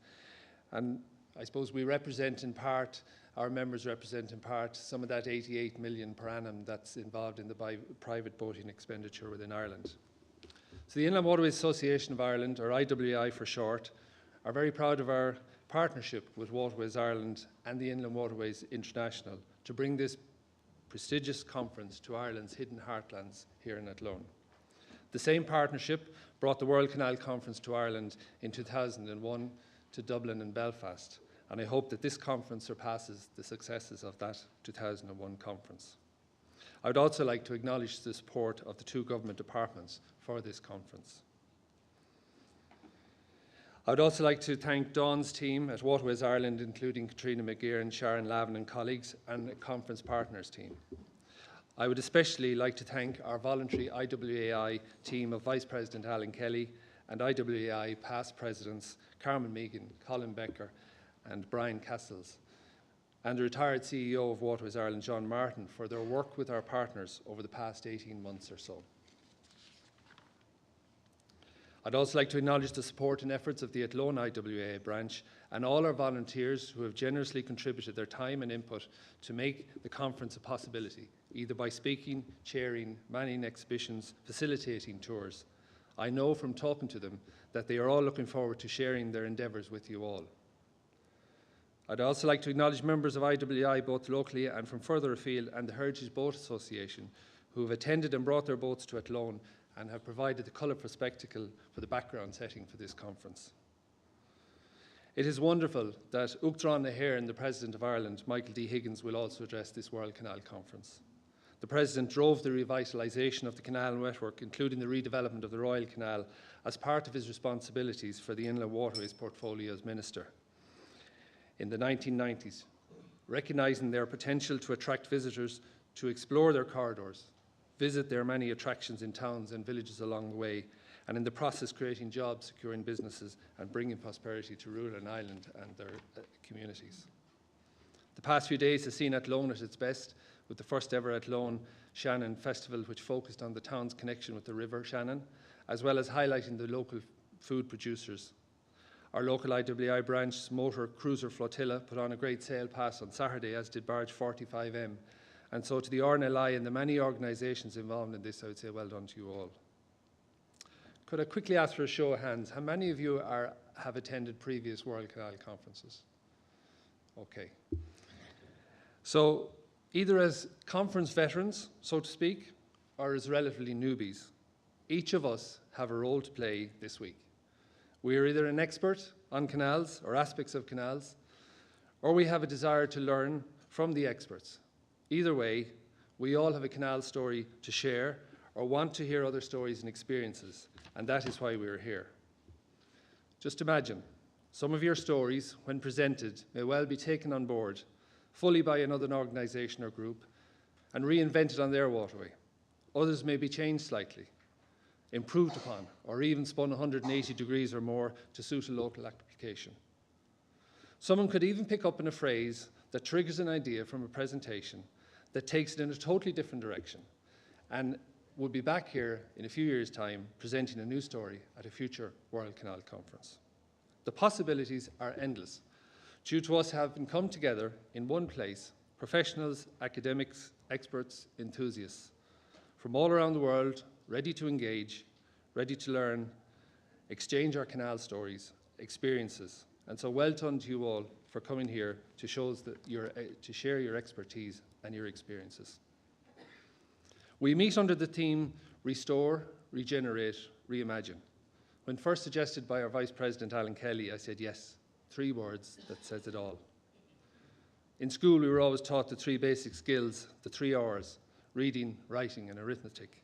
And I suppose we represent in part, our members represent in part, some of that 88 million per annum that's involved in the private boating expenditure within Ireland. So the Inland Waterways Association of Ireland, or IWAI for short, are very proud of our partnership with Waterways Ireland and the Inland Waterways International to bring this prestigious conference to Ireland's hidden heartlands here in Athlone. The same partnership brought the World Canal Conference to Ireland in 2001 to Dublin and Belfast, and I hope that this conference surpasses the successes of that 2001 conference. I would also like to acknowledge the support of the two government departments for this conference. I would also like to thank Dawn's team at Waterways Ireland, including Katrina McGeer and Sharon Lavin and colleagues, and the conference partners team. I would especially like to thank our voluntary IWAI team of Vice President Alan Kelly and IWAI past presidents Carmen Megan, Colin Becker and Brian Castles, and the retired CEO of Waterways Ireland, John Martin, for their work with our partners over the past 18 months or so. I'd also like to acknowledge the support and efforts of the Athlone IWA branch and all our volunteers who have generously contributed their time and input to make the conference a possibility, either by speaking, chairing, manning exhibitions, facilitating tours. I know from talking to them that they are all looking forward to sharing their endeavours with you all. I'd also like to acknowledge members of IWI both locally and from further afield and the Heritage Boat Association who have attended and brought their boats to Athlone and have provided the colourful spectacle for the background setting for this conference. It is wonderful that Uachtaráin na hÉireann, the President of Ireland, Michael D. Higgins, will also address this World Canal Conference. The President drove the revitalisation of the canal network, including the redevelopment of the Royal Canal, as part of his responsibilities for the Inland Waterways portfolio as Minister in the 1990s, recognising their potential to attract visitors to explore their corridors, visit their many attractions in towns and villages along the way, and in the process creating jobs, securing businesses and bringing prosperity to rural Ireland and their communities. The past few days has seen Athlone at its best, with the first ever Athlone Shannon Festival, which focused on the town's connection with the River Shannon, as well as highlighting the local food producers. Our local IWI branch's motor cruiser flotilla put on a great sail pass on Saturday, as did barge 45M. And so to the RNLI and the many organisations involved in this, I would say well done to you all. Could I quickly ask for a show of hands? How many of you have attended previous World Canal conferences? Okay. So either as conference veterans, so to speak, or as relatively newbies, each of us have a role to play this week. We are either an expert on canals or aspects of canals, or we have a desire to learn from the experts. Either way, we all have a canal story to share or want to hear other stories and experiences, and that is why we are here. Just imagine, some of your stories, when presented, may well be taken on board fully by another organisation or group and reinvented on their waterway. Others may be changed slightly, improved upon, or even spun 180 degrees or more to suit a local application. Someone could even pick up on a phrase that triggers an idea from a presentation that takes it in a totally different direction and will be back here in a few years' time presenting a new story at a future World Canal Conference. The possibilities are endless due to us having come together in one place, professionals, academics, experts, enthusiasts from all around the world, ready to engage, ready to learn, exchange our canal stories, experiences. And so well done to you all for coming here to share your expertise and your experiences. We meet under the theme Restore, Regenerate, Reimagine. When first suggested by our Vice President Alan Kelly, I said yes, 3 words that says it all. In school we were always taught the 3 basic skills, the 3 R's, reading, writing and arithmetic.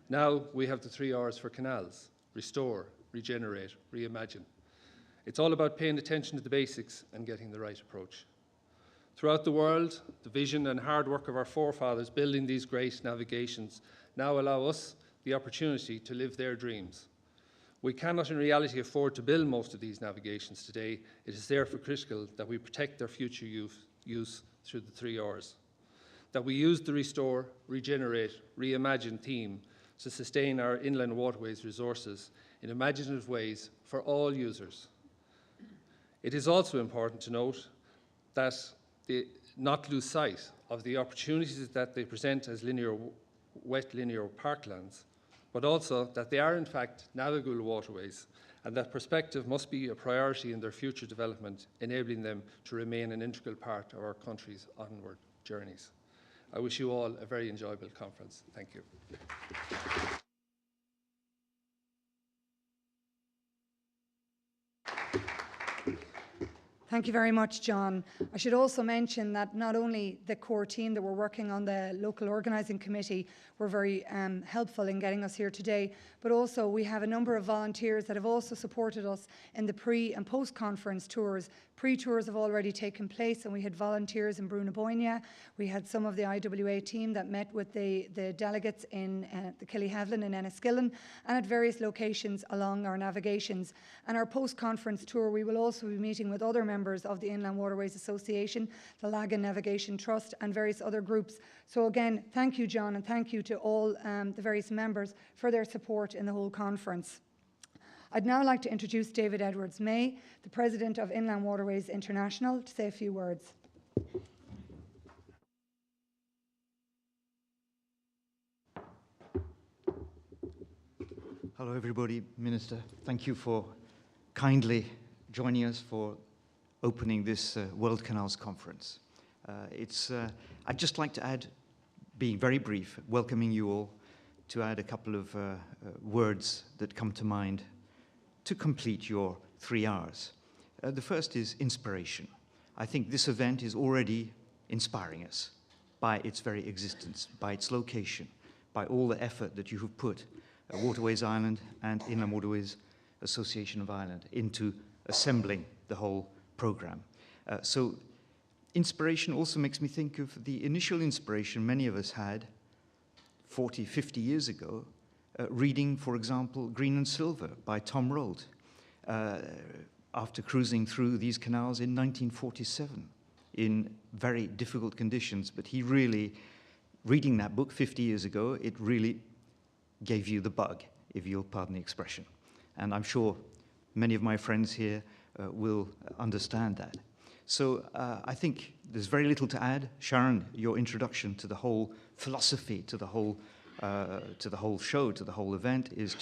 Now we have the 3 R's for canals, restore, regenerate, reimagine. It's all about paying attention to the basics and getting the right approach. Throughout the world, the vision and hard work of our forefathers building these great navigations now allow us the opportunity to live their dreams. We cannot in reality afford to build most of these navigations today. It is therefore critical that we protect their future use through the 3 R's. That we use the restore, regenerate, reimagine theme to sustain our inland waterways resources in imaginative ways for all users. It is also important to note that not lose sight of the opportunities that they present as wet linear parklands, but also that they are in fact navigable waterways and that perspective must be a priority in their future development, enabling them to remain an integral part of our country's onward journeys. I wish you all a very enjoyable conference. Thank you. Thank you very much, John. I should also mention that not only the core team that were working on the local organising committee were very helpful in getting us here today, but also we have a number of volunteers that have also supported us in the pre- and post-conference tours. Pre-tours have already taken place and we had volunteers in Brunaboynia. We had some of the IWA team that met with the delegates in the Killyhaviland and Enniskillen and at various locations along our navigations. And our post-conference tour, we will also be meeting with other members of the Inland Waterways Association, the Lagan Navigation Trust and various other groups. So again, thank you, John, and thank you to all the various members for their support in the whole conference. I'd now like to introduce David Edwards-May, the President of Inland Waterways International, to say a few words. Hello everybody, Minister. Thank you for kindly joining us for opening this World Canals Conference. I'd just like to add, being very brief, welcoming you all, to add a couple of words that come to mind to complete your 3 hours. The first is inspiration. I think this event is already inspiring us by its very existence, by its location, by all the effort that you have put, Waterways Ireland and Inland Waterways Association of Ireland, into assembling the whole program. So inspiration also makes me think of the initial inspiration many of us had 40, 50 years ago, reading, for example, Green and Silver by Tom Rold, after cruising through these canals in 1947 in very difficult conditions. But he really, reading that book 50 years ago, it really gave you the bug, if you'll pardon the expression. And I'm sure many of my friends here will understand that. So I think there's very little to add. Sharon, your introduction to the whole philosophy, to the whole show, to the whole event is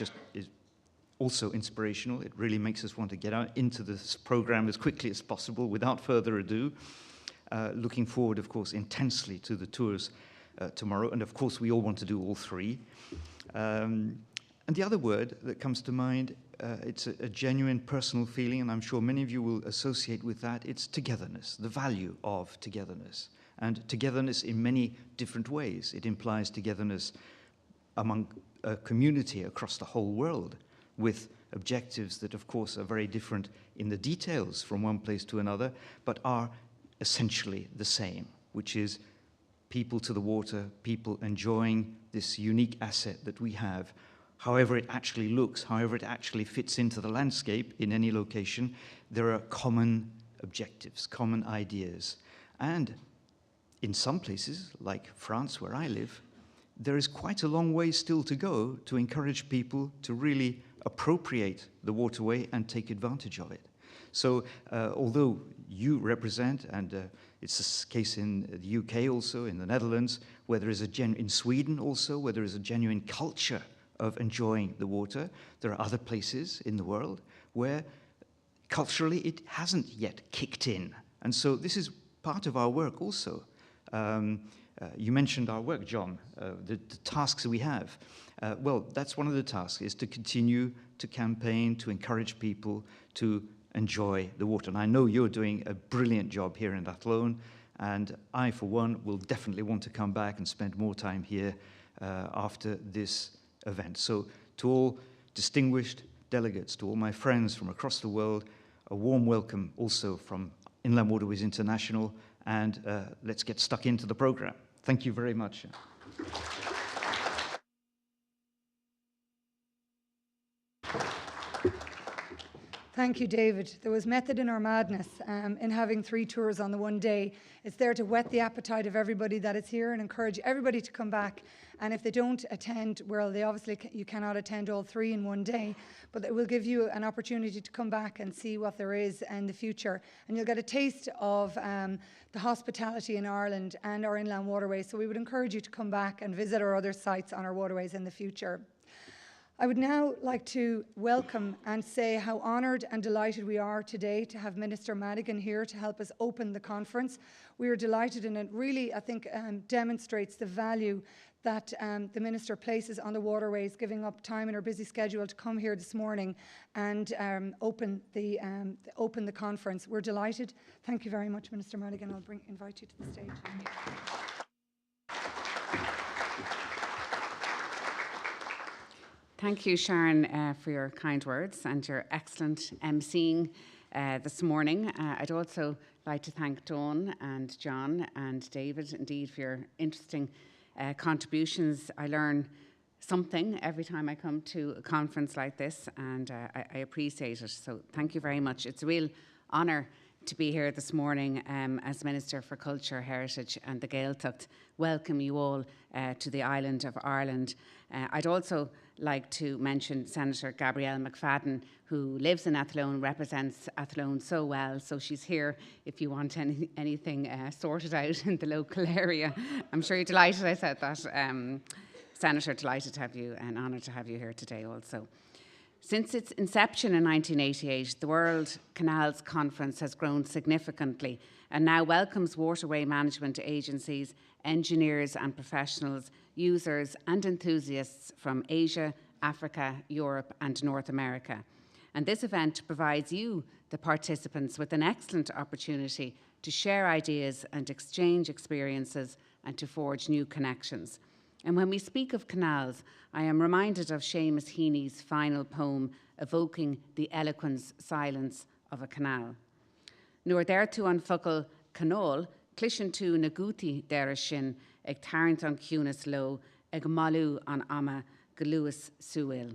also inspirational. It really makes us want to get out into this program as quickly as possible without further ado. Looking forward, of course, intensely to the tours tomorrow. And of course, we all want to do all three. And the other word that comes to mind, it's a genuine personal feeling, and I'm sure many of you will associate with that. It's togetherness, the value of togetherness. And togetherness in many different ways. It implies togetherness among a community across the whole world, with objectives that, of course, are very different in the details from one place to another, but are essentially the same, which is people to the water, people enjoying this unique asset that we have, however it actually looks, however it actually fits into the landscape in any location. There are common objectives, common ideas. And in some places, like France, where I live, there is quite a long way still to go to encourage people to really appropriate the waterway and take advantage of it. So although you represent, and it's the case in the UK also, in the Netherlands, where there is in Sweden also, where there is a genuine culture of enjoying the water, there are other places in the world where culturally it hasn't yet kicked in. And so this is part of our work also. You mentioned our work, John, the tasks we have. Well, that's one of the tasks, is to continue to campaign, to encourage people to enjoy the water. And I know you're doing a brilliant job here in Athlone, and I, for one, will definitely want to come back and spend more time here after this event. So to all distinguished delegates, to all my friends from across the world, a warm welcome also from Inland Waterways International, and let's get stuck into the program. Thank you very much. Thank you, David. There was method in our madness in having 3 tours on the one day. It's there to whet the appetite of everybody that is here and encourage everybody to come back. And if they don't attend, well, you cannot attend all 3 in one day, but it will give you an opportunity to come back and see what there is in the future. And you'll get a taste of the hospitality in Ireland and our inland waterways. So we would encourage you to come back and visit our other sites on our waterways in the future. I would now like to welcome and say how honoured and delighted we are today to have Minister Madigan here to help us open the conference. We are delighted, and it really, I think, demonstrates the value that the Minister places on the waterways, giving up time in her busy schedule to come here this morning and open the conference. We're delighted. Thank you very much, Minister Madigan. I'll invite you to the stage. Thank you, Sharon, for your kind words and your excellent emceeing this morning. I'd also like to thank Dawn and John and David, indeed, for your interesting contributions. I learn something every time I come to a conference like this, and I appreciate it. So thank you very much. It's a real honour to be here this morning as Minister for Culture, Heritage and the Gaeltacht. Welcome you all to the island of Ireland. I'd also like to mention Senator Gabrielle McFadden, who lives in Athlone, represents Athlone so well, so she's here if you want anything sorted out in the local area. I'm sure you're delighted I said that. Senator, delighted to have you and honoured to have you here today also. Since its inception in 1988, the World Canals Conference has grown significantly and now welcomes waterway management agencies, engineers and professionals, users and enthusiasts from Asia, Africa, Europe and North America. And this event provides you, the participants, with an excellent opportunity to share ideas and exchange experiences and to forge new connections. And when we speak of canals, I am reminded of Seamus Heaney's final poem evoking the eloquent silence of a canal. Nuair d'eirtu an focal canol, clishin tú na gúti deire sin, ag tarrant an cúnas lo, ag malú an ama, galuas suil.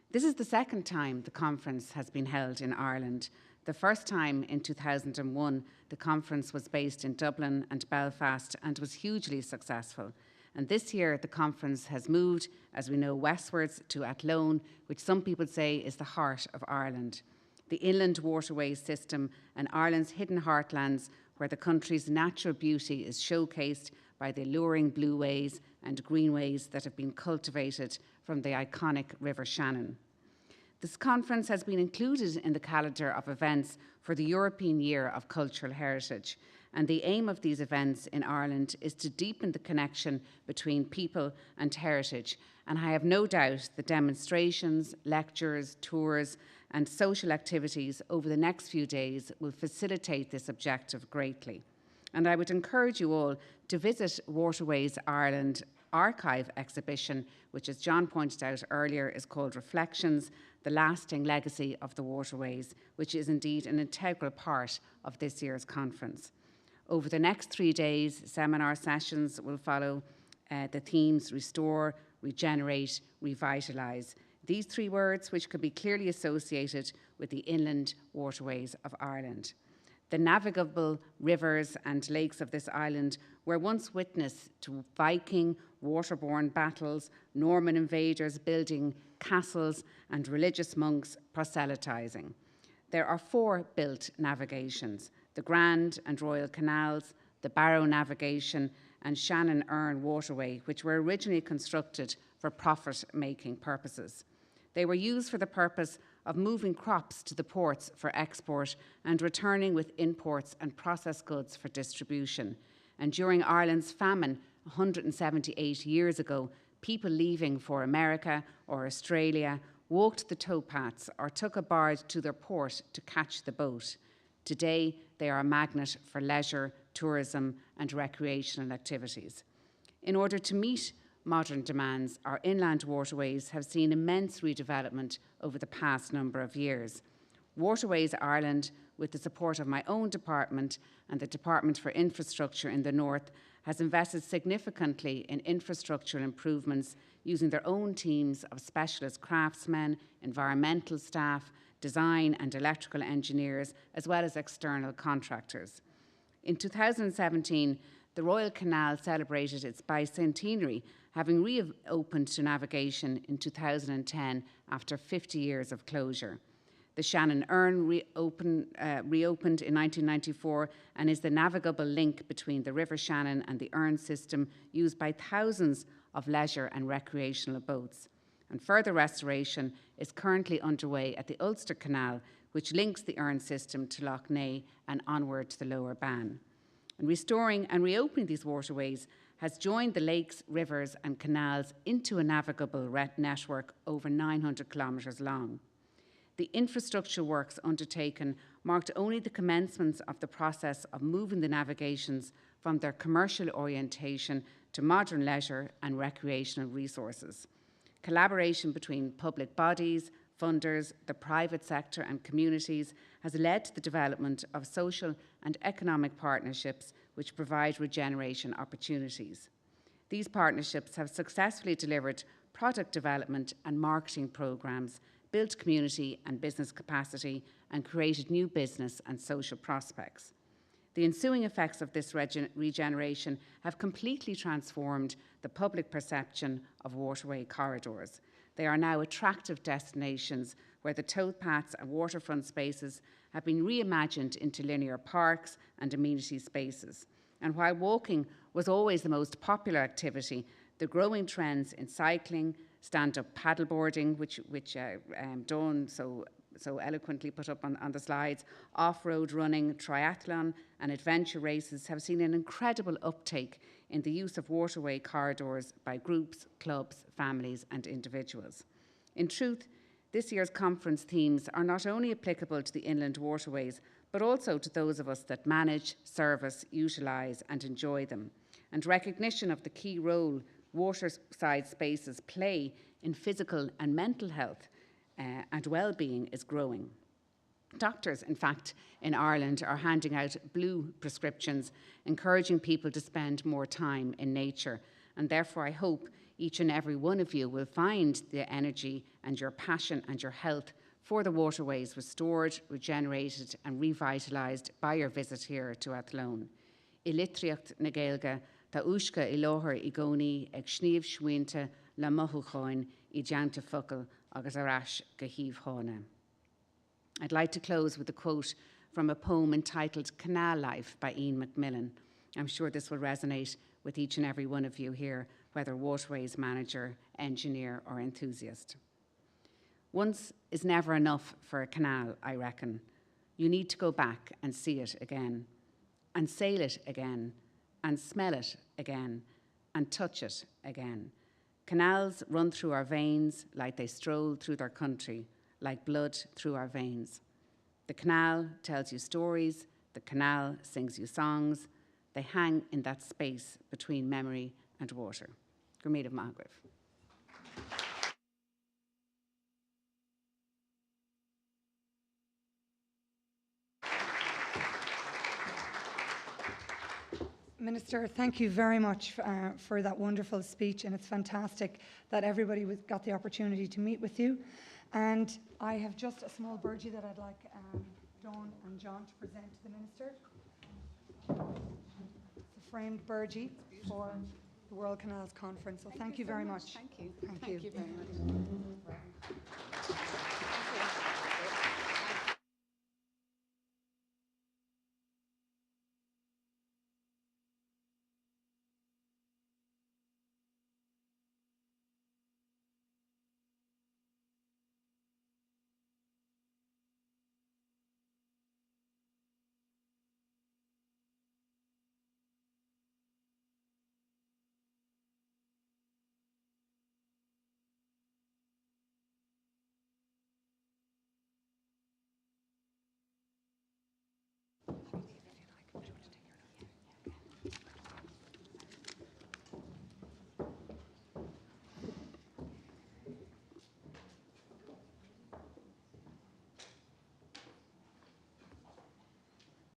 This is the second time the conference has been held in Ireland. The first time in 2001, the conference was based in Dublin and Belfast and was hugely successful. And this year, the conference has moved, as we know, westwards to Athlone, which some people say is the heart of Ireland. The inland waterways system and Ireland's hidden heartlands, where the country's natural beauty is showcased by the alluring blue ways and greenways that have been cultivated from the iconic River Shannon. This conference has been included in the calendar of events for the European Year of Cultural Heritage. And the aim of these events in Ireland is to deepen the connection between people and heritage. And I have no doubt the demonstrations, lectures, tours, and social activities over the next few days will facilitate this objective greatly. And I would encourage you all to visit Waterways Ireland archive exhibition, which, as John pointed out earlier, is called Reflections, the Lasting Legacy of the Waterways, which is indeed an integral part of this year's conference. Over the next 3 days, seminar sessions will follow the themes Restore, Regenerate, Revitalise. These 3 words which could be clearly associated with the inland waterways of Ireland. The navigable rivers and lakes of this island were once witness to Viking, waterborne battles, Norman invaders building castles, and religious monks proselytizing. There are 4 built navigations: the Grand and Royal Canals, the Barrow Navigation, and Shannon-Erne Waterway, which were originally constructed for profit-making purposes. They were used for the purpose of moving crops to the ports for export and returning with imports and processed goods for distribution. And during Ireland's famine 178 years ago, people leaving for America or Australia walked the towpaths or took a barge to their port to catch the boat. Today, they are a magnet for leisure, tourism, and recreational activities. In order to meet modern demands, our inland waterways have seen immense redevelopment over the past number of years. Waterways Ireland, with the support of my own department and the Department for Infrastructure in the North, has invested significantly in infrastructural improvements using their own teams of specialist craftsmen, environmental staff, design and electrical engineers, as well as external contractors. In 2017, the Royal Canal celebrated its bicentenary, having reopened to navigation in 2010 after 50 years of closure. The Shannon-Erne reopened in 1994 and is the navigable link between the River Shannon and the Erne system, used by thousands of leisure and recreational boats. And further restoration is currently underway at the Ulster Canal, which links the Erne system to Lough Neagh and onward to the Lower Bann. And restoring and reopening these waterways has joined the lakes, rivers and canals into a navigable network over 900 kilometres long. The infrastructure works undertaken marked only the commencement of the process of moving the navigations from their commercial orientation to modern leisure and recreational resources. Collaboration between public bodies, funders, the private sector and communities has led to the development of social and economic partnerships which provide regeneration opportunities. These partnerships have successfully delivered product development and marketing programmes, built community and business capacity, and created new business and social prospects. The ensuing effects of this regeneration have completely transformed the public perception of waterway corridors. They are now attractive destinations where the towpaths and waterfront spaces have been reimagined into linear parks and amenity spaces. And while walking was always the most popular activity, the growing trends in cycling, stand-up paddleboarding, which Dawn so eloquently put up on the slides, off-road running, triathlon and adventure races have seen an incredible uptake in the use of waterway corridors by groups, clubs, families and individuals. In truth, this year's conference themes are not only applicable to the inland waterways, but also to those of us that manage, service, utilise and enjoy them. And recognition of the key role waterside spaces play in physical and mental health and well-being is growing. Doctors, in fact, in Ireland are handing out blue prescriptions, encouraging people to spend more time in nature. And therefore, I hope each and every one of you will find the energy and your passion and your health for the waterways restored, regenerated and revitalised by your visit here to Athlone. Ilitriacht na Gaeilge, tá uisce I láthair I gcónaí ag sníomh smaointe le mothúcháin I deanta focail agus arás go híomh. I'd like to close with a quote from a poem entitled Canal Life by Ian Macmillan. I'm sure this will resonate with each and every one of you here, whether waterways manager, engineer or enthusiast. Once is never enough for a canal, I reckon. You need to go back and see it again, and sail it again, and smell it again, and touch it again. Canals run through our veins like they stroll through their country, like blood through our veins. The canal tells you stories, the canal sings you songs. They hang in that space between memory and water. Gurmíad Magraibh. Minister, thank you very much for that wonderful speech, and it's fantastic that everybody got the opportunity to meet with you. And I have just a small birdie that I'd like Dawn and John to present to the Minister. It's a framed birdie for the World Canals Conference. So thank you very much. Thank you. Thank you. Thank you very much.